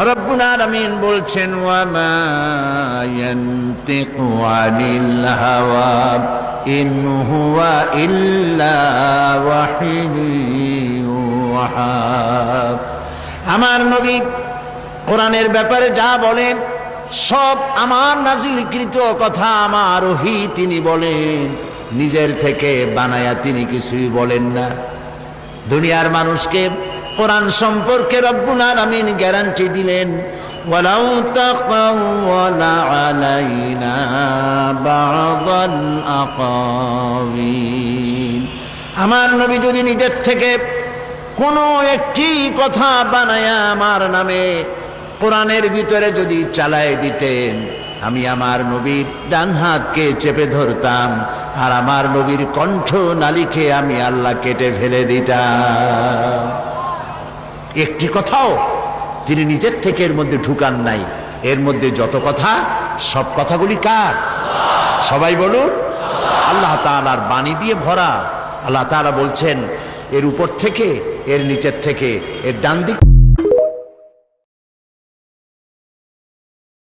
রব্বুল আলামিন বলছেন ওয়া মা ইয়ানতিকু আনিল হাওয়া ইন হুয়া ইল্লা ওয়াহিয়ুন ইউহা। আমার নবী কোরআনের ব্যাপারে যা বলেন সব আমার নাজিলকৃত কথা, আমার ওহী তিনি বলেন, নিজের থেকে বানায়া তিনি কিছুই বলেন না। দুনিয়ার মানুষকে কোরআন সম্পর্কে রব্বুল আলামিন গ্যারান্টি দিলেন, ওয়ালাউ তাকাওয়ালা আলাইনা বা'দাল আকাওয়িল। আমার নবী যদি নিজের থেকে কোনো একটি কথা বানায়া আমার নামে কোরআনের ভিতরে যদি চালায় দিতেন, আমি আমার নবীর ডান হাতকে চেপে ধরতাম, আর আমার নবীর কণ্ঠ নালীকে আমি আল্লাহ কেটে ফেলে দিতাম। একটি কথাও তিনি নিজের থেকে এর মধ্যে ঢুকান নাই। এর মধ্যে যত কথা, সব কথাগুলি কার? সবাই বলুন, আল্লাহ তাআলার বাণী দিয়ে ভরা। আল্লাহ তাআলা বলছেন, এর উপর থেকে, এর নিচের থেকে, এর ডান দিক